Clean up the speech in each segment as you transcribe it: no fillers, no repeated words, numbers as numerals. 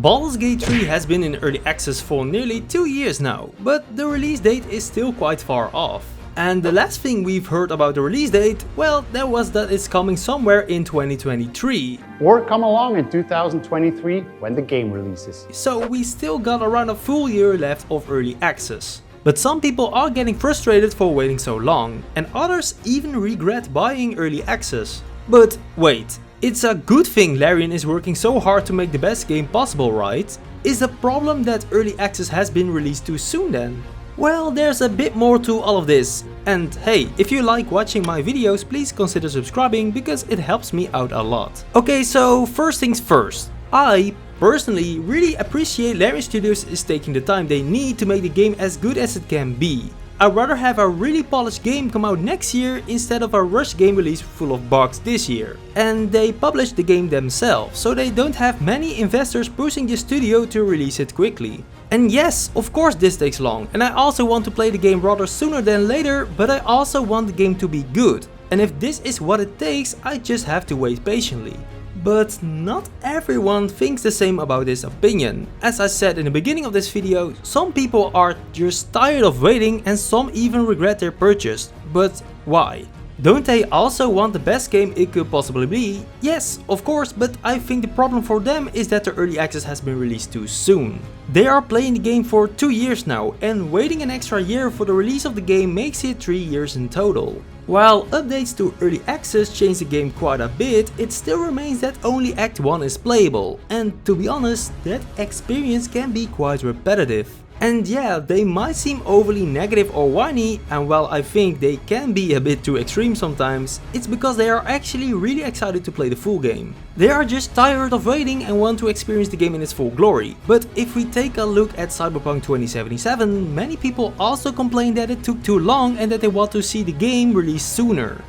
Baldur's Gate 3 has been in early access for nearly 2 years now, but the release date is still quite far off. And the last thing we've heard about the release date, well, that was that it's coming somewhere in 2023. Or come along in 2023 when the game releases. So we still got around a full year left of early access. But some people are getting frustrated for waiting so long, and others even regret buying early access. But wait, it's a good thing Larian is working so hard to make the best game possible, right? Is the problem that early access has been released too soon then? Well, there's a bit more to all of this. And hey, if you like watching my videos, please consider subscribing because it helps me out a lot. Okay, so first things first. I personally really appreciate Larian Studios is taking the time they need to make the game as good as it can be. I'd rather have a really polished game come out next year instead of a rushed game release full of bugs this year. And they published the game themselves, so they don't have many investors pushing the studio to release it quickly. And yes, of course this takes long, and I also want to play the game rather sooner than later, but I also want the game to be good. And if this is what it takes, I just have to wait patiently. But not everyone thinks the same about this opinion. As I said in the beginning of this video, some people are just tired of waiting and some even regret their purchase. But why? Don't they also want the best game it could possibly be? Yes, of course, but I think the problem for them is that the early access has been released too soon. They are playing the game for 2 years now, and waiting an extra year for the release of the game makes it 3 years in total. While updates to early access change the game quite a bit, it still remains that only Act 1 is playable, and to be honest, that experience can be quite repetitive. And yeah, they might seem overly negative or whiny, and while I think they can be a bit too extreme sometimes, it's because they are actually really excited to play the full game. They are just tired of waiting and want to experience the game in its full glory. But if we take a look at Cyberpunk 2077, many people also complain that it took too long and that they want to see the game released sooner.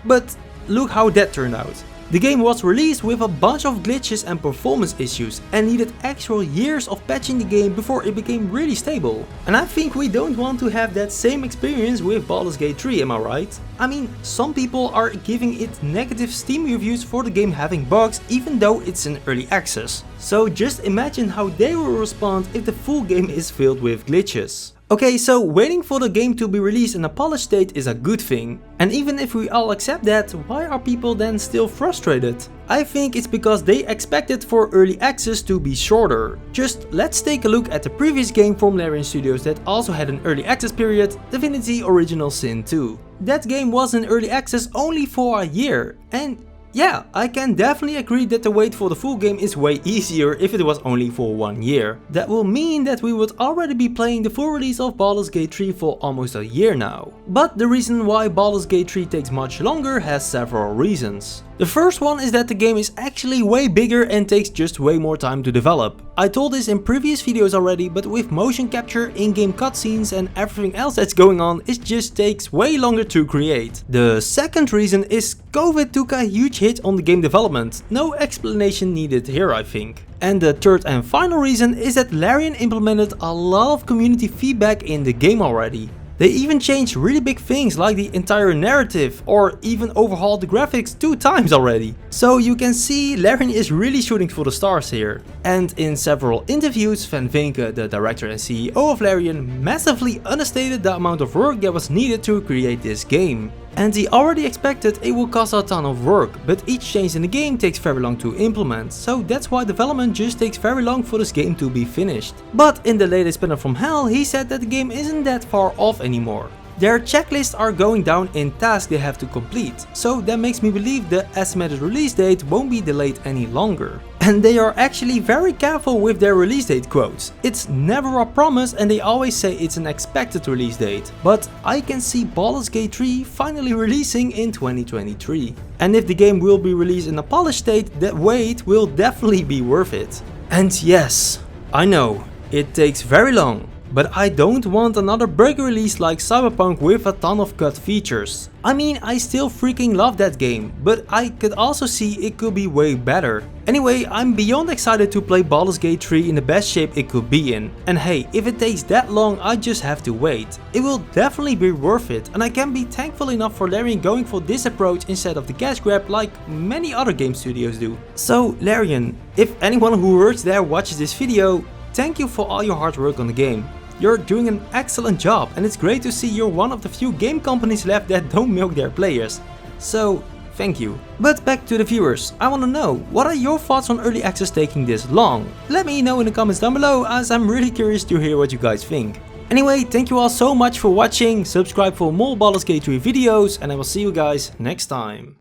But look how that turned out. The game was released with a bunch of glitches and performance issues and needed actual years of patching the game before it became really stable. And I think we don't want to have that same experience with Baldur's Gate 3, am I right? I mean, some people are giving it negative Steam reviews for the game having bugs even though it's in early access. So just imagine how they will respond if the full game is filled with glitches. Okay, so waiting for the game to be released in a polished state is a good thing. And even if we all accept that, why are people then still frustrated? I think it's because they expected for early access to be shorter. Just let's take a look at the previous game from Larian Studios that also had an early access period, Divinity Original Sin 2. That game was in early access only for a year, and yeah, I can definitely agree that the wait for the full game is way easier if it was only for 1 year. That will mean that we would already be playing the full release of Baldur's Gate 3 for almost a year now. But the reason why Baldur's Gate 3 takes much longer has several reasons. The first one is that the game is actually way bigger and takes just way more time to develop. I told this in previous videos already, but with motion capture, in-game cutscenes and everything else that's going on, it just takes way longer to create. The second reason is COVID took a huge hit on the game development. No explanation needed here, I think. And the third and final reason is that Larian implemented a lot of community feedback in the game already. They even changed really big things like the entire narrative or even overhauled the graphics 2 times already. So you can see Larian is really shooting for the stars here. And in several interviews, Van Vinke, the director and CEO of Larian, massively understated the amount of work that was needed to create this game. And he already expected it will cost a ton of work, but each change in the game takes very long to implement, so that's why development just takes very long for this game to be finished. But in the latest Spinner from Hell, he said that the game isn't that far off anymore. Their checklists are going down in tasks they have to complete, so that makes me believe the estimated release date won't be delayed any longer. And they are actually very careful with their release date quotes. It's never a promise and they always say it's an expected release date. But I can see Baldur's Gate 3 finally releasing in 2023. And if the game will be released in a polished state, that wait will definitely be worth it. And yes, I know, it takes very long. But I don't want another bug release like Cyberpunk with a ton of cut features. I mean, I still freaking love that game, but I could also see it could be way better. Anyway, I'm beyond excited to play Baldur's Gate 3 in the best shape it could be in. And hey, if it takes that long, I just have to wait. It will definitely be worth it, and I can be thankful enough for Larian going for this approach instead of the cash grab like many other game studios do. So Larian, if anyone who works there watches this video, thank you for all your hard work on the game. You're doing an excellent job, and it's great to see you're one of the few game companies left that don't milk their players. So, thank you. But back to the viewers, I wanna know, what are your thoughts on early access taking this long? Let me know in the comments down below, as I'm really curious to hear what you guys think. Anyway, thank you all so much for watching, subscribe for more Baldur's Gate 3 videos, and I will see you guys next time.